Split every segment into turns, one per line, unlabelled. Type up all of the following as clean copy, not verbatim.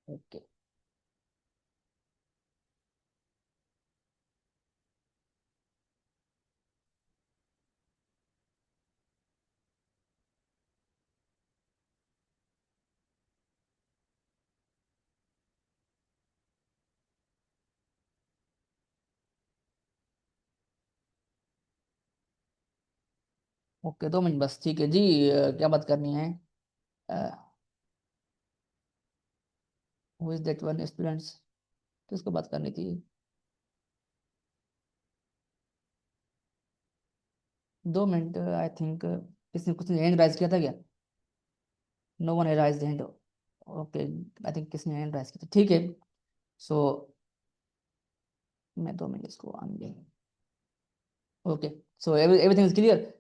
Okay. Okay, 2 minute बस, ठीक है जी। क्या बात करनी है? Who is that one students? किसको बात करनी थी? 2 मिनट, आई थिंक किसने कुछ हैंड राइज किया था क्या? No one raise hand. Okay, I think किसने हैंड राइज किया था, ठीक है। सो मैं 2 मिनट इसको ऑन दें। Okay. So everything is clear.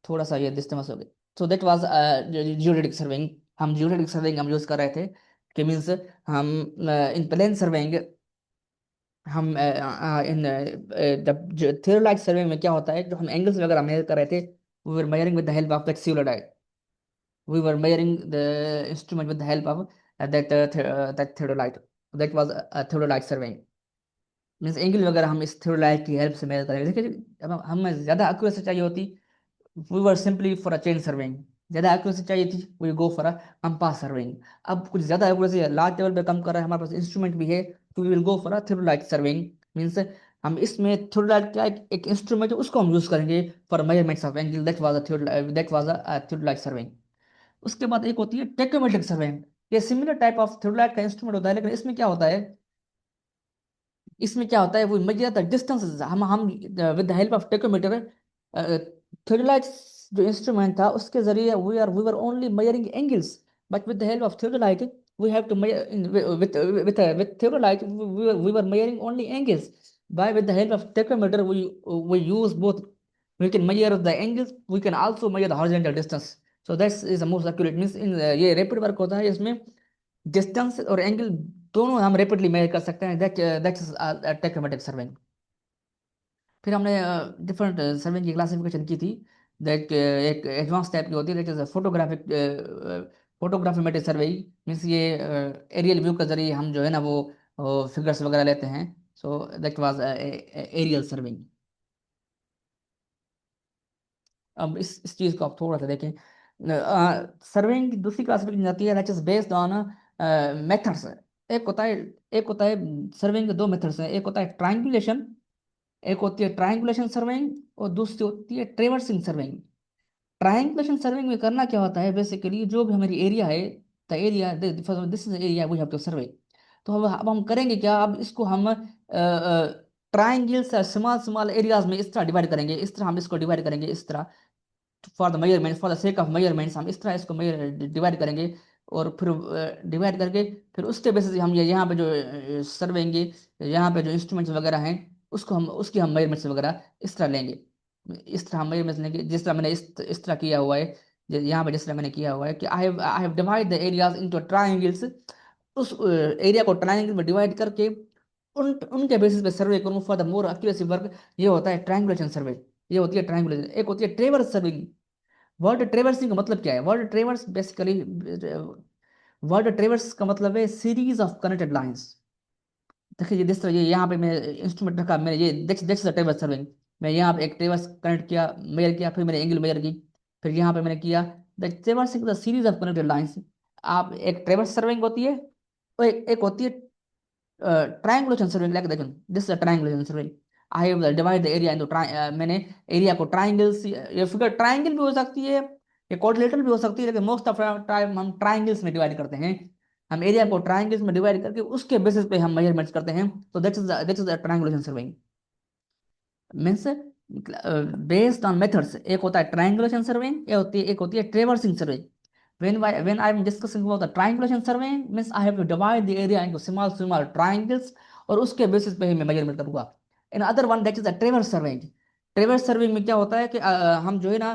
थोड़ा सा ये डिस्टर्बेंस हो गया। सो दैट वाज जियोडेटिक सर्वेइंग। हम जियोडेटिक सर्वेइंग हम यूज कर रहे थे, कि मीन्स हम इन प्लेन सर्वेइंग, हम इन थियोरलाइट सर्वे में क्या होता है, जो हम एंगल्स वगैरह मेजर कर रहे थे, we were measuring with the help of that theodolite. We were measuring the instrument with the help of that theodolite. That was theodolite surveying. Means angle वगैरह हम इस थियोरलाइट की हेल्प से मेजर करेंगे। देखिए, अब हमें ज़्यादा एक्यूरेसी चाहिए होती, we were simply for a chain surveying. ज़्यादा एक्यूरेसी चाहिए थी, we go for a compass surveying. अब कुछ ज़्यादा एक्यूरेसी लार्ज लेवल पे कम कर रहा है, हमारे पास इंस्ट्रूमेंट भी है, तो we will go for a theodolite surveying. Means हम इसमें थ्योडोलाइट का एक इंस्ट्रूमेंट है, उसको हम यूज़ करेंगे for measurements of angle. That was a theodolite surveying. उसके बाद एक होती है टेक्योमेट्रिक सर्वेइंग। ये सिमिलर टाइप ऑफ थ्योडोलाइट का इंस्ट्रूमेंट होता है, लेकिन इसमें क्या होता है, इसमें क्या होता है, वो मेजर द डिस्टेंस। हम with the help of tacheometer, theodolites जो इंस्ट्रूमेंट था उसके जरिए we were only measuring angles. But with the help of theodolite we have to with theodolite we were measuring only angles. By with the help of tachometer we use both. We can measure the angles, we can also measure the horizontal distance. So that is the most accurate means in ये rapid work होता है, इसमें distance और angle दोनों हम rapidly major कर सकते हैं। That is tacheometric surveying. फिर हमने डिफरेंट सर्वेइंग की क्लासिफिकेशन की थी। दैट एक एडवांस टाइप की होती है, that is photographic photogrammetric surveying. Means ये एरियल व्यू के जरिए हम जो है ना वो फिगर्स वगैरह लेते हैं। So that was aerial surveying. अब इस चीज़ को आप थोड़ा सा देखें। सर्वेइंग की दूसरी क्लासिफिकेशन जाती है, that is based on methods. एक होता है एक होता है सर्वेइंग के दो मेथड्स हैं। एक होता है ट्राइंगुलेशन, एक होती है ट्राइंगुलेशन सर्वेइंग, और दूसरी होती है ट्रेवर्सिंग सर्वेइंग। ट्राइंगुलेशन सर्वेइंग में करना क्या होता है, बेसिकली जो भी हमारी एरिया है, the area this is area we have to survey. तो अब हम करेंगे क्या, अब इसको हम ट्राइंगल्स स्मॉल स्मॉल एरियाज में इस तरह डिवाइड करेंगे, इस तरह हम इसको डिवाइड करेंगे इस तरह। For the measurement, for the sake of measurements हम इस तरह इसको डिवाइड करेंगे। और फिर डिवाइड करके फिर उसके बेसिस हम ये यहाँ पे जो सर्वेंगे, यहाँ पे जो इंस्ट्रूमेंट्स वगैरह हैं, उसको हम उसकी हम मेजरमेंट्स वगैरह इस तरह लेंगे। इस तरह हम मेजरमेंट्स लेंगे, जिस तरह मैंने इस तरह किया हुआ है। यहाँ पे जिस तरह मैंने किया हुआ है कि I have divide the areas into triangles. उस एरिया को ट्रायंगल में डिवाइड करके उनके बेसिस पे सर्वे करूँ for the more accuracy work. ये होता है ट्रायंगुलेशन सर्वे। ये होती है ट्रायंगुलेशन। एक होती है ट्रेवर्स सर्विंग। वर्ड ट्रेवर्सिंग का मतलब क्या है? वर्ड ट्रेवर्स बेसिकली, वर्ड ट्रेवर्स का मतलब है सीरीज ऑफ कनेक्टेड लाइंस। देखिए, ये जिस तरह ये यहाँ पे मैं इंस्ट्रूमेंट रखा, मैंने ये दैट्स द ट्रेवर्स सर्विंग। मैं यहाँ पे एक ट्रेवर्स कनेक्ट किया, मेजर किया, फिर मैंने एंगल मेजर की, फिर यहाँ पे मैंने किया। The traversing the series of connected lines. आप एक ट्रेवर्स सर्विंग होती है, और एक होती है triangulation surveying, like देखो, this is a triangulation surveying. I have divide the area into मैंने एरिया को ट्राइंगल्स, ये फिगर ट्राइंगल भी हो सकती है, ये क्वाड्रिलेटरल भी हो सकती है, लेकिन मोस्ट ऑफ टाइम हम ट्राइंगल्स में डिवाइड करते हैं। हम एरिया को ट्राइंगल्स में डिवाइड करके उसके बेसिस पे हम मेजरमेंट्स करते हैं। तो that is the triangulation surveying. Means based on methods, एक होता है ट्राइंगुलेशन सर्वेइंग, एक होती है traversing survey. when I am discussing about the triangulation survey, means I have to divide the area into small triangles, और उसके basis पे ही मैं मेजरमेंट करूंगा। In other one that is the ट्रेवर्स surveying. ट्रेवर्स surveying में क्या होता है कि हम जो है ना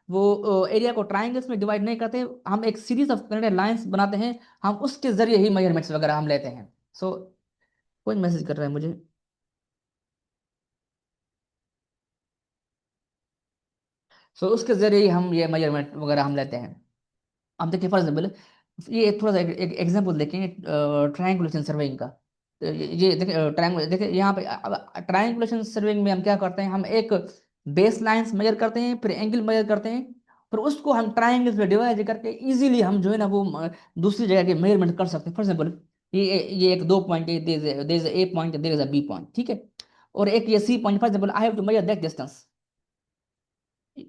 वो एरिया को ट्राइंगल्स में डिवाइड नहीं करते, हम एक सीरीज ऑफ कनेक्टेड लाइंस बनाते हैं, हम उसके जरिए ही मेजरमेंट्स वगैरह हम लेते हैं। सो कोई मैसेज कर रहा है मुझे? सो उसके जरिए ही हम ये मेजरमेंट वगैरह हम लेते हैं। अब देखिए, फॉर एग्जाम्पल, ये थोड़ा सा एक एग्जांपल देखेंगे ट्रायंगुलेशन सर्वेइंग का। तो ये देखिए ट्रायंगुल देखिए यहाँ पे ट्रायंगुलेशन सर्वेइंग में हम क्या करते हैं, हम एक बेस लाइंस मेजर करते हैं, फिर एंगल मेजर करते हैं, फिर उसको हम ट्रायंगल्स में डिवाइड करके इजीली हम जो है ना वो दूसरी जगह के मेजरमेंट कर सकते हैं। फॉर एग्जाम्पल ये एक दो पॉइंट है, there is A point, there is a B point, ठीक है। और एक ये C point, for example I have to measure that distance,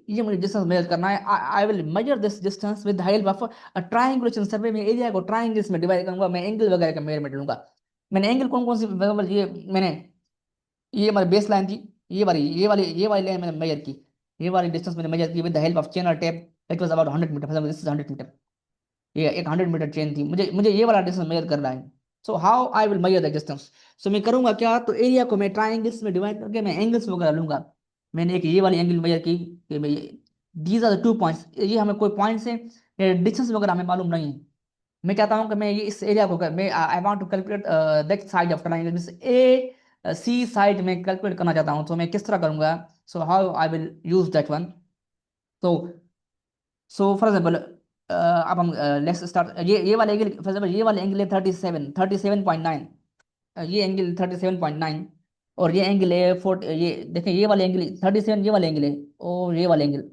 ये मुझे डिस्टेंस मेजर करना है। I will measure this distance with the help of a triangulation survey में एरिया को ट्रायंगल्स में डिवाइड करूंगा, मैं एंगल वगैरह का मेजरमेंट लूंगा। मैंने एंगल कौन कौन सी मतलब मैंने ये हमारी बेस लाइन थी, ये वाली लाइन मैंने मेजर की, ये वाली डिस्टेंस मैंने मेजर की with the help of chain और tape, it was about 100 metre, this is 100 metre, ये एक 100 मीटर चेन थी, मुझे मुझे ये वाला डिस्टेंस मेजर करना है। So how I will measure the distance, so मैं करूंगा क्या, तो एरिया को मैं ट्राइंगल्स में डिवाइड करके मैं एंगल्स वगैरह लूंगा। मैंने एक ये वाली एंगल मेजर की कि भाई दीज आर द 2 पॉइंट्स, ये हमें कोई पॉइंट से डिस्टेंस वगैरह हमें मालूम नहीं है। मैं चाहता हूं कि मैं ये इस एरिया को मैं I want to calculate that side of triangle, means A C side में कैलकुलेट करना चाहता हूं, तो मैं किस तरह करूंगा, so how I will use that one. तो सो फॉर एग्जाम्पल अब हम लेट्स स्टार्ट, ये वाला एंगल, फॉर एग्जाम्पल ये वाला एंगल है 37.9, ये एंगल 37.9, और ये एंगल है 40, ये देखें ये वाला एंगल 37, ये वाला एंगल है, और ये वाला एंगल,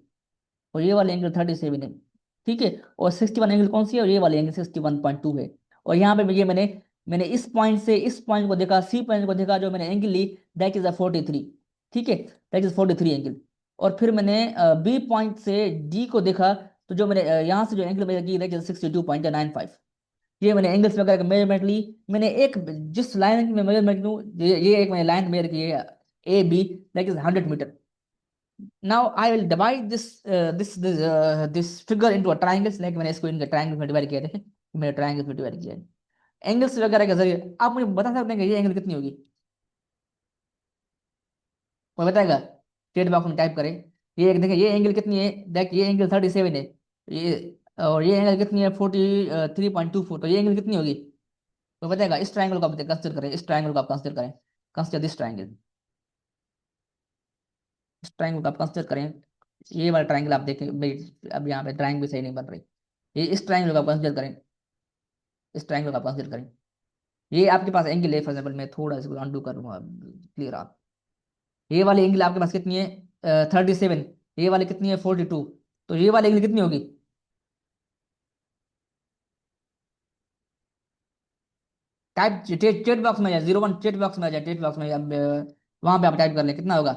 और ये वाला एंगल 37 है, ठीक है। और 61 एंगल कौन सी है, और ये वाला एंगल 61.2 है। और यहाँ पे ये मैंने मैंने इस पॉइंट से इस पॉइंट को देखा, सी पॉइंट को देखा, जो मैंने एंगल ली दैट इज अ 43, ठीक है, दैट इज 43 एंगल। और फिर मैंने बी पॉइंट से डी को देखा, तो जो मैंने यहाँ से जो एंगल मेजर की दैट इज 62.95। ये मैंने एंगल्स वगैरह का मेजरमेंट ली। मैंने एक जिस लाइन की मैं मेजरमेंट लूँ, ये एक मैंने लाइन मेजर की है A B, that is 100 metre. Now I will divide this figure into a triangles, like मैंने इसको इनके ट्रायंगल में डिवाइड किया है, मैंने ट्रायंगल में डिवाइड किया है एंगल्स वगैरह के जरिए। आप मुझे बता सकते हैं कि ये एंगल कितनी होगी, कोई बताएगा? चैट बॉक्स में टाइप करें। ये एक देखिए ये एंगल कितनी है, देख ये एंगल 37 है, ये और ये एंगल कितनी है 43.24, तो ये एंगल कितनी होगी, कोई बताएगा? इस ट्रायंगल को आप कंसिडर करें, इस ट्रायंगल को आप कंसिडर करें, कंसिडर दिस ट्रायंगल, इस ट्रायंगल को आप कंसिडर करें। ये वाला ट्रायंगल आप देखें भाई, अब यहाँ पे ड्राइंग भी सही नहीं बन रही। ये इस ट्रायंगल को आप कंसिडर करें, इस ट्रायंगल को आप कंसिडर करें। ये आपके पास एंगल है, फॉर एग्जाम्पल मैं थोड़ा इसको अनडू कर लूंगा, क्लियर आप। ये वाली एंगल आपके पास कितनी है 37, ये वाली कितनी है 42, तो ये वाली एंगल कितनी होगी? टाइप चेट चेट बॉक्स में जाए, 01 चेट बॉक्स में आ जाए, चेट बॉक्स में अब वहां पे आप टाइप कर ले कितना होगा।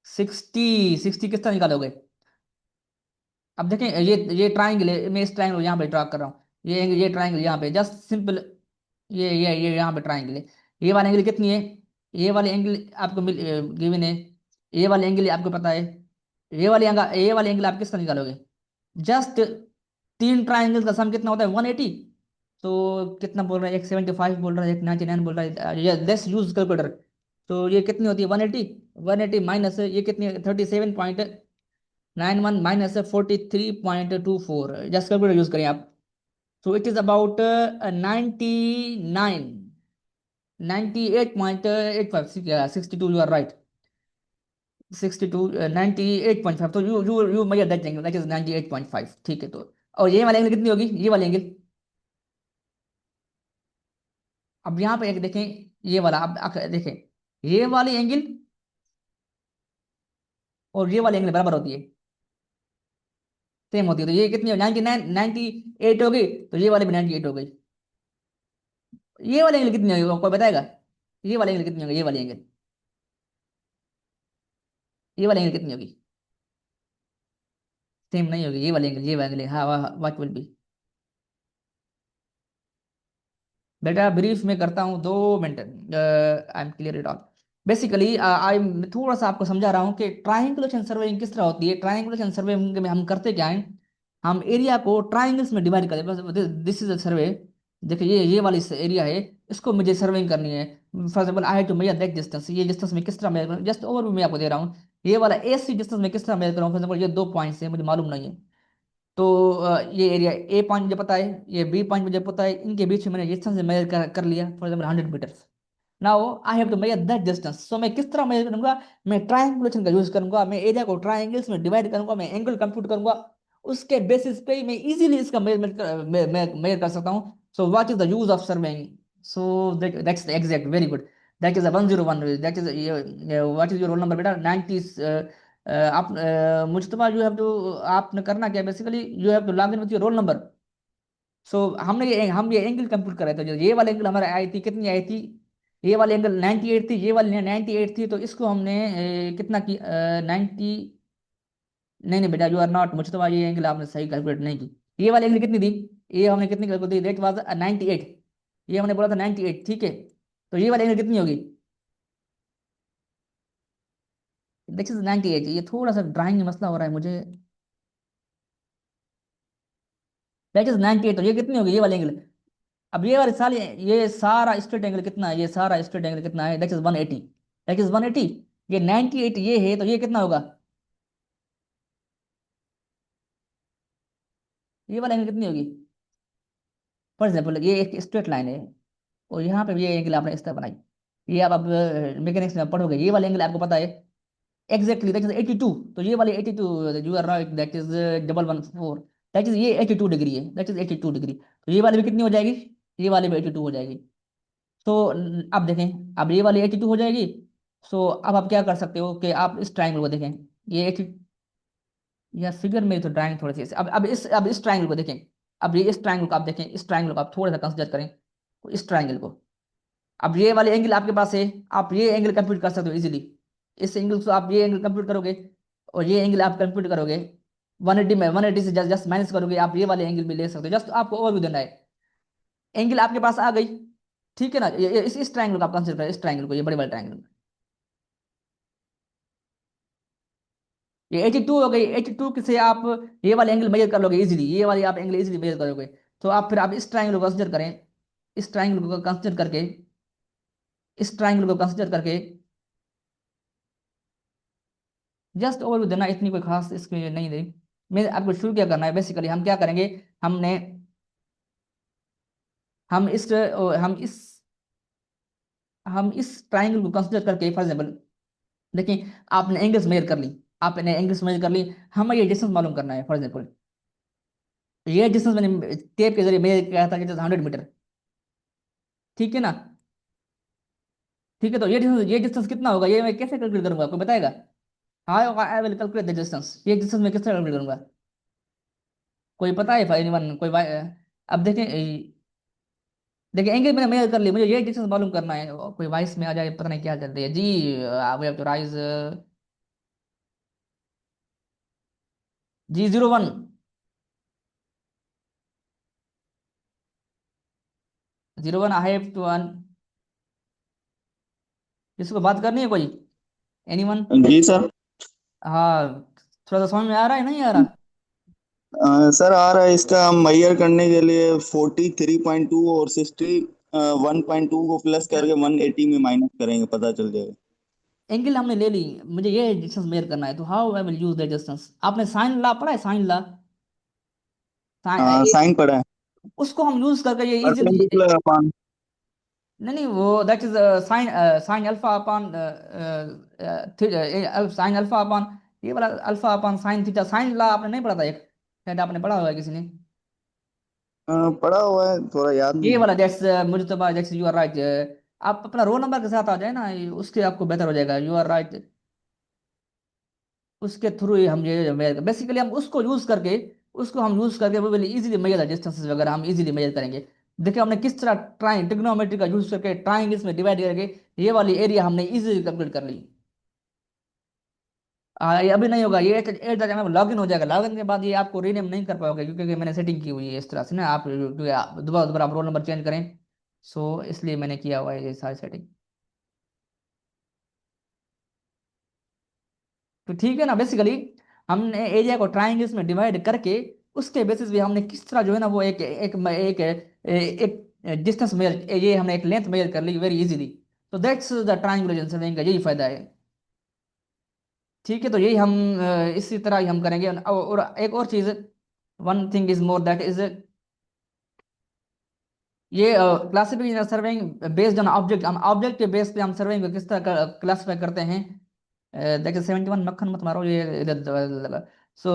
60 किस तरह निकालोगे? अब देखें ये ट्राइंगल है, मैं इस ट्राइंगल को यहाँ पे ड्रा कर रहा हूँ, ये ट्राइंगल यहाँ पे जस्ट सिंपल, ये यहाँ पे ट्राइंगल है। ये वाला एंगल कितनी है, ये वाले एंगल आपको मिल गिवन है, ये वाले एंगल आपको पता है, ये वाले एंगल आप किस तरह निकालोगे? जस्ट तीन ट्राइंगल का सम कितना होता है 180, तो कितना बोल रहा है, एक 75 बोल रहा है, एक 99 बोल रहा है, ये लेट्स यूज कैलकुलेटर। तो ये कितनी होती है 180, 180 माइनस ये कितनी है 37.91 माइनस 43.24, जस्ट कैलकुलेटर यूज करें आप। So it is about 99, 98.85, 62, you are right, 62, 98.5, तो you measure that angle that is 98.5, ठीक है। तो और ये वाले एंगल कितनी होगी, ये वाले एंगल, अब यहाँ पे एक देखें, ये वाला अब देखें, ये वाली एंगल और ये वाली एंगल बराबर होती है, सेम होती है, तो ये कितनी हो 99, 98 हो गई, तो ये वाली भी 98 हो गई। ये वाली एंगल कितनी होगी, कोई बताएगा? ये वाली एंगल कितनी होगी, ये वाली एंगल, ये वाली एंगल कितनी होगी? सेम नहीं होगी, ये वाली एंगल, ये वाली एंगल, हाँ व्हाट विल बी? बेटा ब्रीफ में करता हूँ 2 minute, I am clear it all. Basically I थोड़ा सा आपको समझा रहा हूँ कि ट्राइंगुलेशन सर्वेइंग किस तरह होती है। ट्राइंगुलेशन सर्वेइंग में हम करते क्या है, हम एरिया को ट्राइंगल्स में डिवाइड करते हैं, दिस इज अ सर्वे, देखिए ये वाली एरिया है, इसको मुझे सर्वेइंग करनी है। For example I have to measure that distance, ये डिस्टेंस में किस तरह मेजर करूँ, जस्ट ओवरव्यू मैं आपको दे रहा हूँ। ये वाला ए सी डिस्टेंस में किस तरह मेजर करूँ, फॉर एग्जाम्पल ये 2 पॉइंट्स है, मुझे मालूम नहीं है। तो ये एरिया ए पॉइंट मुझे पता है, ये बी पॉइंट मुझे पता है, इनके बीच में मैंने डिस्टेंस मेजर कर लिया, for example 100 metres. Now I have to measure that distance, so मैं किस तरह मेजर करूंगा, मैं ट्रायंगुलेशन का यूज करूंगा, मैं एरिया को ट्रायंगल्स में डिवाइड करूंगा, मैं एंगल कंप्यूट करूंगा, उसके बेसिस पे ही मैं इजीली इसका मेजर कर सकता हूँ। So what is the use of serving? So that's exact, very good. That is 101, that is what is your roll number बेटा? 90। आप मुज्तबा, यू हैव टू, आपने करना क्या basically, you have to log in with your roll number. So हम ये angle compute कर रहे थे, जो ये वाले एंगल हमारे आई थी, कितनी आई थी? ये वाले एंगल 98 थी, ये वाली 98 थी, तो इसको हमने कितना की, 90, नहीं नहीं बेटा, यू आर नॉट मुझतबा, ये एंगल आपने सही कैलकुलेट नहीं की। ये वाली एंगल कितनी थी? ये हमने कितनी कैलकुलेट दी? That was 98। ये हमने बोला था 98, ठीक है। तो ये वाली एंगल कितनी होगी? This is 98। ये थोड़ा सा ड्राइंग में मसला हो रहा है मुझे। दैट इज 98, तो ये कितनी होगी ये वाली एंगल? अब ये सारा स्ट्रेट एंगल कितना है? ये सारा स्ट्रेट एंगल कितना है? That is 180। That is 180। ये 98 ये है, तो ये कितना होगा? ये वाला एंगल कितनी होगी? फॉर एग्जाम्पल ये एक स्ट्रेट लाइन है, और यहाँ पे भी ये एंगल आपने इस तरह बनाई। ये आप मैकेनिक्स में पढ़ोगे, ये वाला एंगल आपको पता है एग्जैक्टली, दैट इज 82। तो ये वाली 82, you are right, that is 114। That is ये 82 डिग्री है, दैट इज 82 डिग्री। तो ये वाली भी कितनी हो जाएगी? ये वाली भी 82 हो जाएगी। तो अब देखें, अब ये वाली 82 हो जाएगी। सो अब आप क्या कर सकते हो कि आप इस ट्राइंगल को देखें। ये 80, या फिगर में तो ड्राइंग थोड़ी सी अब इस ट्राइंगल को देखें। अब ये इस ट्राइंगल को आप देखें, इस ट्राइंगल को आप थोड़ा सा कंसिडर करें, इस ट्राइंगल को। अब ये वाले एंगल आपके पास है, आप ये एंगल कंप्यूट कर सकते हो इजीली। इस एंगल से आप ये एंगल कंप्यूट करोगे, और ये एंगल आप कंप्यूट करोगे, 180 में 180 से जस्ट जस्ट माइनस करोगे, आप ये वाले एंगल भी ले सकते हो। जस्ट आपको ओवरव्यू देना है। एंगल आपके पास आ गई, ठीक है ना? इस ट्राइंगल को आप कंसिडर करें, इस ट्राइंगल को, ये बड़े बड़े ट्राइंगल। ये 82 हो गई। 82 से आप ये वाले एंगल मेजर कर लोगे इजीली, ये वाले आप एंगल इजीली मेजर करोगे। तो आप फिर आप इस ट्राइंगल को कंसिडर करें, इस ट्राइंगल को कंसिडर करके, इस ट्राइंगल को कंसिडर करके जस्ट ओवरव्यू देना, इतनी कोई खास इसमें नहीं दी। मैं आपको शुरू क्या करना है, बेसिकली हम क्या करेंगे, हमने हम इस हम इस हम इस ट्राइंगल को कंसिडर करके, फॉर एग्जाम्पल देखिए, आपने एंगल्स मेजर कर ली, आपने एंगल्स मेजर कर ली, हमें ये डिस्टेंस मालूम करना है। फॉर एग्जाम्पल ये डिस्टेंस मैंने टेप के जरिए मेजर किया था, 100 मीटर, ठीक है ना? ठीक है, तो ये डिस्टेंस कितना होगा, ये मैं कैसे कैलकुलेट करूंगा, आपको बताएगा? हाँ, I will calculate the distance. ये डिस्टेंस मैं कैसे कैलकुलेट करूंगा? कोई पता है एनीवन, अब देखें, देखिए एंगल मैंने मेजर कर लिया, मुझे ये डिस्टेंस मालूम करना है। कोई वॉइस में आ जाए, पता नहीं क्या चल रही है जी। We have to rise, G 01। 01 I have to, इसको बात करनी है कोई, एनीवन?
जी सर।
हाँ, थोड़ा सा समझ में आ रहा है, नहीं आ रहा?
सर आ रहा है, इसका हम मैयर करने के लिए 43.2 और 61.2 को प्लस करके 180 में माइनस करेंगे, पता चल जाएगा।
एंगल हमने ले ली, मुझे ये डिस्टेंस मेजर करना है, तो how I will use that distance? आपने साइन लॉ पढ़ा है, साइन लॉ?
साइन पढ़ा है।
उसको हम यूज करके ये इजीली,
परपेंडिकुलर अपॉन।
नहीं नहीं, वो that is sine, sine alpha upon, sine alpha upon, ये वाला alpha upon sine theta, sine law आपने नहीं पढ़ा था एक? शायद आपने पढ़ा होगा किसी ने।
पढ़ा हुआ है, थोड़ा याद
ये
नहीं है।
वाला that's Mujtaba, that's you are right. आप अपना रोल नंबर के साथ आ जाए ना, उसके आपको बेहतर हो जाएगा। You are right. उसके थ्रू ही हम ये मेजर, बेसिकली हम उसको यूज करके वो विल इजीली मेजर डिस्टेंसेस वगैरह, हम इजीली मेजर करेंगे। देखिए हमने किस तरह ट्रिग्नोमेट्री का यूज करके ट्राइंगल्स में डिवाइड करके ये वाली एरिया हमने इजीली कैलकुलेट कर ली। ये अभी नहीं होगा, ये at the time log in हो जाएगा। लॉग इन के बाद ये आपको रीनेम नहीं कर पाओगे, क्योंकि मैंने सेटिंग की हुई है इस तरह से ना, आप क्योंकि दोबारा दोबारा आप रोल नंबर चेंज करें। सो इसलिए मैंने किया हुआ है ये सारी सेटिंग। तो ठीक है ना, बेसिकली हमने एरिया को ट्राइंगल्स में डिवाइड करके उसके बेसिस पे हमने किस तरह जो है ना, वो एक डिस्टेंस मेजर, ये हमने एक लेंथ मेजर कर ली वेरी इजीली। तो दैट्स द ट्राइंगुलेशन का यही फायदा है। ठीक है, तो यही हम इसी तरह ही हम करेंगे। और एक और चीज, one thing is more, that is ये classification serving based on object, हम ऑब्जेक्ट के बेस पे हम सर्विंग को किस तरह क्लासिफाई करते हैं। देखिए 71 मक्खन मत मारो, ये so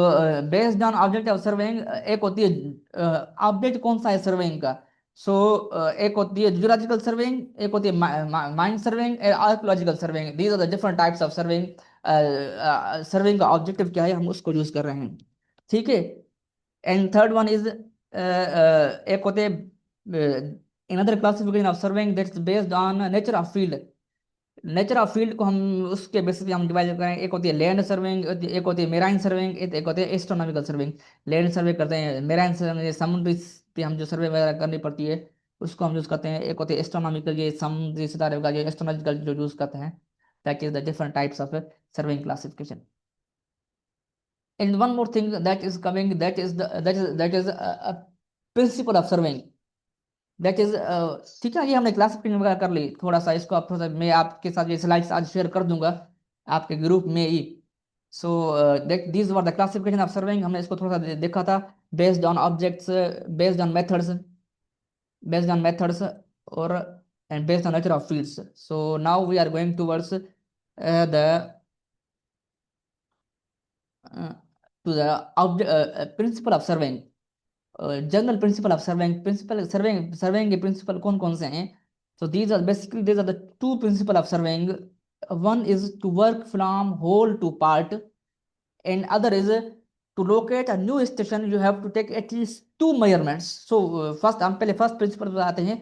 based on object of surveying, एक होती है ऑब्जेक्ट कौन सा है सर्वेइंग का। सो एक होती है जियोलॉजिकल सर्वेइंग, एक होती है mine surveying, archaeological surveying. These are the different types of surveying. Surveying का ऑब्जेक्टिव क्या है, हम उसको यूज कर रहे हैं। ठीक है। एंड थर्ड वन इज, एक होते हैं another classification of surveying that's based on nature of field। Nature of field को हम उसके बेसिस पे हम डिवाइड करें। एक होती है लैंड सर्वेइंग, एक होती है मेराइन सर्वेइंग, एक होती है एस्ट्रोनॉमिकल सर्वेइंग। लैंड सर्वे करते हैं, मेराइन सर्वे समुद्री पे हम जो सर्वे वगैरह करनी पड़ती है उसको हम यूज करते हैं। एक होती है एस्ट्रोनॉमिकल, ये समुद्री सितारे का जो एस्ट्रोनॉमिकल जो यूज करते हैं। That is the different types of surveying classification. And one more thing that is coming, that is principal of surveying. That is, ठीक है, ये हमने क्लासिफिकेशन वगैरह कर ली। थोड़ा सा इसको आप थोड़ा सा मैं आपके साथ ये स्लाइड्स आज शेयर कर दूंगा आपके ग्रुप में ही। So that these were the classification of surveying. हमने इसको थोड़ा सा देखा था, based on objects, based on methods, based on methods, और and based on nature of fields. So now we are going towards the to the principle of surveying। General principle of surveying, principle surveying, surveying के principle कौन कौन से हैं। So these are basically, these are the two principle of surveying. One is to work from whole to part, and other is to locate a new station you have to take at least two measurements. So first, हम पहले first principle पर आते हैं।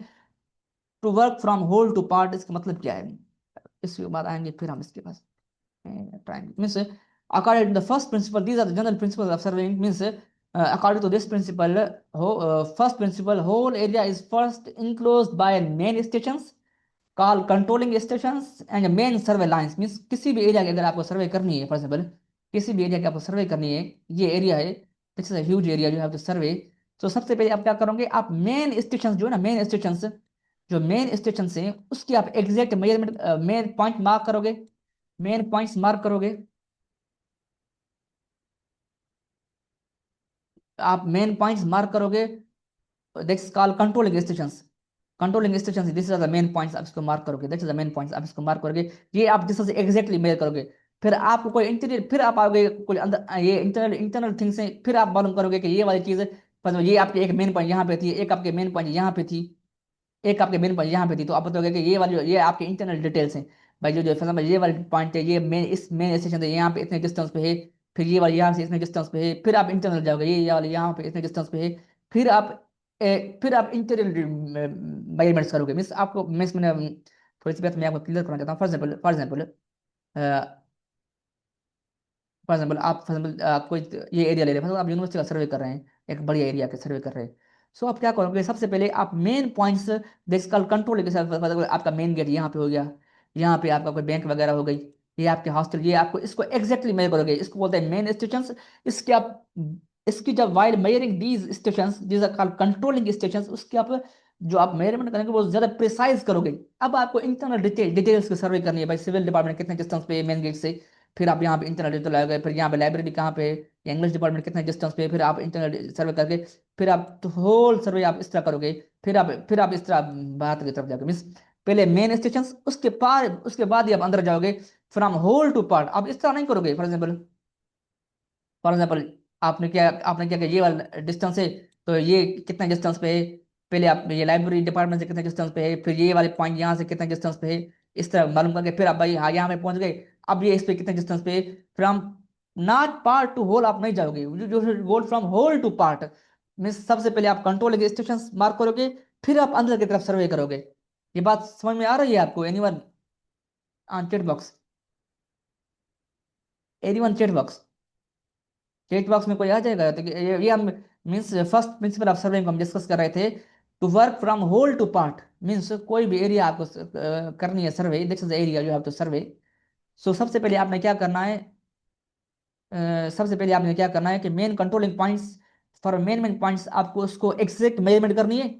To work from whole to part, इसका मतलब क्या है, इसके बाद आएंगे फिर हम इसके पास triangle means, according to the first principle, these are the general principles of surveying means, according to this principle, first principle, whole area is first enclosed by main stations called controlling stations and main survey lines। means किसी भी area की अगर आपको सर्वे करनी है, for example किसी भी area की आपको सर्वे करनी है, ये एरिया है, this is huge area you have to survey. तो सबसे पहले आप क्या करोगे, आप मेन स्टेशन जो है ना, मेन स्टेशन, जो मेन स्टेशन हैं उसकी आप exact measurement, main point mark करोगे, मेन पॉइंट्स मार्क करोगे। आप मेन पॉइंट्स मार्क करोगे, that's called controlling stations. Controlling stations, this is the main points, आप इसको मार्क करोगे, दैट्स द मेन पॉइंट्स, आप इसको मार्क करोगे। ये आप डिस्टेंस एग्जैक्टली मेजर करोगे। फिर आपको कोई इंटीरियर, फिर आप आओगे कोई अंदर, ये इंटरनल इंटरनल थिंग्स हैं, फिर आप मालूम करोगे कि ये वाली चीज़ है, मतलब ये आपकी एक मेन पॉइंट यहाँ पे थी, एक आपके मेन पॉइंट यहाँ पे थी, एक आपके मेन पॉइंट यहाँ पे थी। तो आप बताओगे कि ये वाली, ये आपके इंटरनल डिटेल्स हैं। भाई जो जो फॉर एग्जाम्पल ये वाली पॉइंट है, ये मेन, इस मेन स्टेशन से यहाँ पे इतने डिस्टेंस पे है, फिर ये वाली यहाँ से इतने डिस्टेंस पे है, फिर आप इंटरनल जाओगे, ये वाली यहाँ पे इतने डिस्टेंस पे है, फिर आप फिर आप इंटरनल मेजरमेंट्स करोगे। मीन्स आपको, मीन्स मैंने थोड़ी सी बात मैं आपको क्लियर करना चाहता हूँ। फॉर एग्जाम्पल फॉर एग्जाम्पल आप, फॉर एग्जाम्पल आपको ये एरिया ले रहे हैं, मतलब आप यूनिवर्सिटी का सर्वे कर रहे हैं, एक बढ़िया एरिया का सर्वे कर रहे हैं। सो आप क्या करोगे, सबसे पहले आप मेन पॉइंट्स, दिस कल कंट्रोल के साथ, मतलब आपका मेन गेट यहाँ पे हो गया, यहाँ पे आपका कोई बैंक वगैरह हो गई, ये आपके हॉस्टल, ये आपको इसको एग्जैक्टली मेजर करोगे, इसको बोलते हैं मेन स्टेशन। इसके आप, इसकी जब while measuring these station, these are called controlling station, उसके आप जो आप मेजरमेंट करेंगे वो ज्यादा प्रिसाइज करोगे। अब आपको इंटरनल डिटेल्स की सर्वे करनी है, भाई सिविल डिपार्टमेंट कितने डिस्टेंस पे मेन गेट से, फिर आप यहाँ पे इंटरनल डिटेल लगाओगे, फिर यहाँ पे लाइब्रेरी कहाँ पे है, या इंग्लिश डिपार्टमेंट कितने डिस्टेंस पे है, फिर आप इंटरनल सर्वे करके, फिर आप होल सर्वे आप इस तरह करोगे। फिर आप इस तरह बाहर की तरफ जाओगे। मीन्स पहले मेन स्टेशन, उसके पार, उसके बाद ही आप अंदर जाओगे, फ्रॉम होल टू पार्ट। आप इस तरह नहीं करोगे। फॉर एग्जाम्पल आपने क्या किया, ये वाला डिस्टेंस है, तो ये कितने डिस्टेंस पे है, पहले आप ये लाइब्रेरी डिपार्टमेंट से कितने डिस्टेंस पे है, फिर ये वाले पॉइंट यहाँ से कितने डिस्टेंस पे है, इस तरह मालूम करके फिर आप भाई हाँ यहाँ पे पहुंच गए, अब ये इस पे कितने डिस्टेंस पे है। From not part to whole आप नहीं जाओगे, जो go from whole to part. Means सबसे पहले आप कंट्रोल स्टेशन मार्क करोगे, फिर आप अंदर की तरफ सर्वे करोगे। ये बात समझ में आ रही है आपको, anyone on chat box, anyone chat box, check box में कोई आ जाएगा। तो ये हम, means first principle of surveying को हम डिस्कस कर रहे थे। To work from whole to part means कोई भी एरिया आपको करनी है survey, this is area you have to survey. So सबसे पहले आपने क्या करना है, सबसे पहले आपने क्या करना है कि main controlling points, for main main points आपको उसको एग्जैक्ट मेजरमेंट करनी है।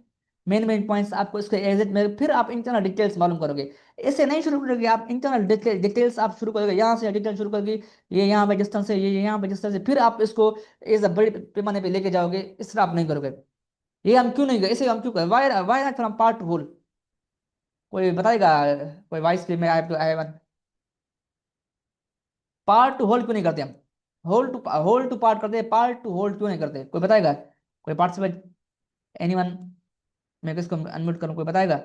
मेन मेन पॉइंट्स आपको इसको एग्जैक्ट मेजर, फिर आप इंटरनल डिटेल्स मालूम करोगे। ऐसे नहीं शुरू करोगे आप, इंटरनल डिटेल्स आप शुरू करोगे, यहाँ से डिटेल शुरू करोगे, ये यहाँ पे डिस्टेंस है, ये यहाँ पे डिस्टेंस है, फिर आप इसको एज अ बड़े पैमाने पे लेके जाओगे। इस तरह आप नहीं करोगे। ये हम क्यों नहीं करें, इसे हम क्यों करें, why why not from part to whole, कोई बताएगा, कोई वाइस पे में आई वन, पार्ट टू होल क्यों नहीं करते हम, होल टू पार्ट करते, पार्ट टू होल क्यों नहीं करते? कोई बताएगा? कोई पार्टिसिपेट? एनीवन? मैं किसको अनम्यूट करूं, कोई बताएगा?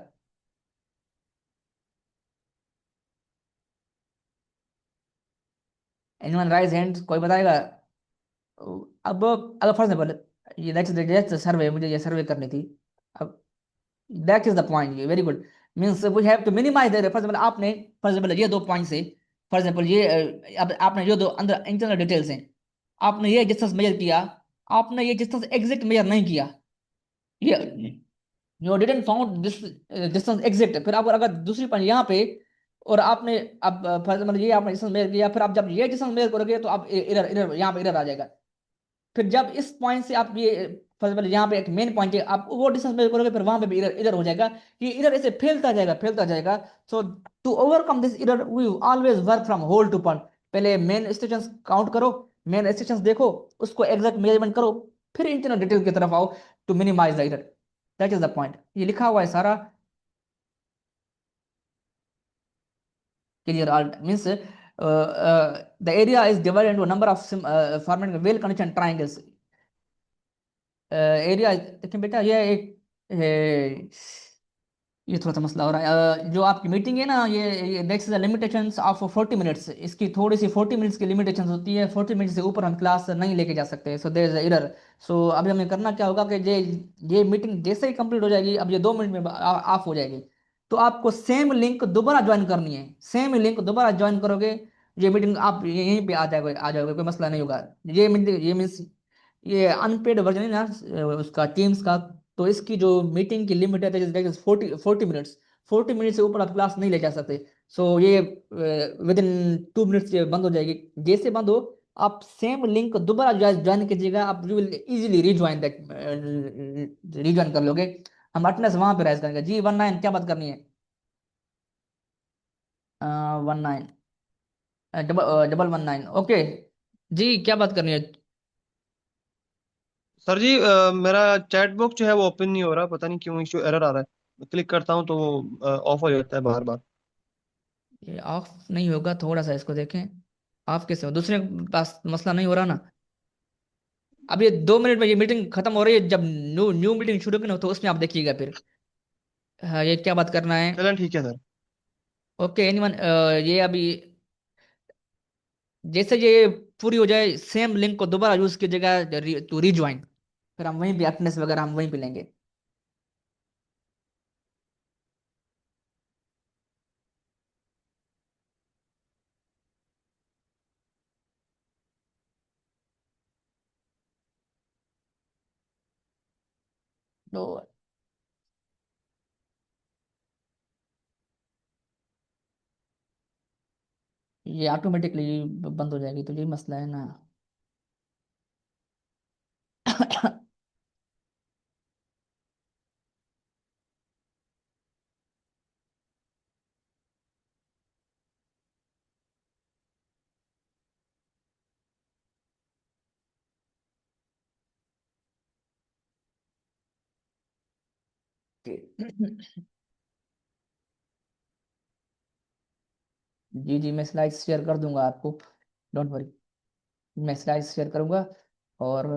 एनीवन राइज हैंड, कोई बताएगा? अब अगर फॉर एग्जाम्पल, ये दैट्स सर्वे, मुझे ये सर्वे करनी थी। अब दैट इज द पॉइंट, ये very good. Means we have to minimize the, for example आपने, फॉर एग्जाम्पल ये दो पॉइंट्स है, फॉर एग्जाम्पल ये अब आपने जो दो अंदर इंटरनल डिटेल्स हैं, आपने ये डिस्टेंस मेजर किया, आपने ये डिस्टेंस एग्जैक्ट मेजर नहीं किया, ये you didn't found this distance exact. फिर आप अगर दूसरी पॉइंट यहाँ पे, और आपने अब फॉर एग्जाम्पल ये आपने डिस्टेंस मेजर किया, फिर आप जब ये डिस्टेंस मेजर करोगे तो आप इधर इधर यहाँ पे इधर आ जाएगा। फिर जब इस पॉइंट से आप ये, फॉर एग्जाम्पल यहाँ पे एक मेन पॉइंट है, आप वो डिस्टेंस मेजर करोगे, फिर वहां पे भी इधर इधर हो जाएगा, कि इधर ऐसे फैलता जाएगा फैलता जाएगा। सो टू ओवरकम दिस इधर we always work from whole to point. पहले मेन स्टेशन काउंट करो, मेन स्टेशन देखो, उसको एग्जैक्ट मेजरमेंट करो, फिर इंटरनल डिटेल की तरफ आओ, टू मिनिमाइज द इधर। दैट इज द पॉइंट, ये लिखा हुआ है सारा। Clear all means the area is divided into a number of forming well connected triangles. Area देखिए बेटा, ये थोड़ा सा मसला हो रहा है। जो आपकी मीटिंग है ना, ये that's the limitations of 40 minutes, इसकी थोड़ी सी 40 मिनट्स की लिमिटेशंस होती है, 40 मिनट से ऊपर हम क्लास नहीं लेके जा सकते, सो देयर इज एरर। सो अभी हमें करना क्या होगा कि ये मीटिंग जैसे ही कंप्लीट हो जाएगी, अब ये 2 मिनट में ऑफ हो जाएगी, तो आपको सेम लिंक दोबारा ज्वाइन करनी है, सेम लिंक दोबारा ज्वाइन करोगे, ये मीटिंग आप यहीं पे आ जाओगे, कोई मसला नहीं होगा। ये मीन्स ये अनपेड वर्जन है ना उसका टीम्स का, तो इसकी जो मीटिंग की लिमिट है 40 मिनट्स, 40 मिनट से ऊपर आप क्लास नहीं ले जा सकते। सो ये विद इन 2 मिनट्स ये बंद हो जाएगी। जैसे बंद हो, आप सेम लिंक दोबारा ज्वाइन कीजिएगा, आप यू विल इजीली रीज्वाइन कर लोगे। हम अटेंडेंस वहां पे राइज करेंगे। जी 19 क्या बात करनी है? 19 डबल 19 ओके। जी क्या बात करनी है?
सर जी, मेरा चैट बॉक्स जो है वो ओपन नहीं हो रहा, पता नहीं क्यों इशू एरर आ रहा है। मैं क्लिक करता हूँ तो वो ऑफ हो जाता है बार बार।
ये ऑफ नहीं होगा, थोड़ा सा इसको देखें। ऑफ कैसे हो? दूसरे के पास मसला नहीं हो रहा ना? अब ये 2 मिनट में ये मीटिंग खत्म हो रही है, जब न्यू न्यू मीटिंग शुरू की ना, तो उसमें आप देखिएगा फिर। हाँ, ये क्या बात करना है?
चलें ठीक है सर।
ओके एनीवन, ये अभी जैसे ये पूरी हो जाए, सेम लिंक को दोबारा यूज कीजिएगा टू रीज्वाइन, फिर हम वहीं पे अटेंडेंस वगैरह हम वहीं पे लेंगे। तो ये ऑटोमेटिकली बंद हो जाएगी, तो ये मसला है ना। जी जी, मैं स्लाइड शेयर कर दूंगा आपको, डोंट वरी, मैं स्लाइड शेयर करूंगा। और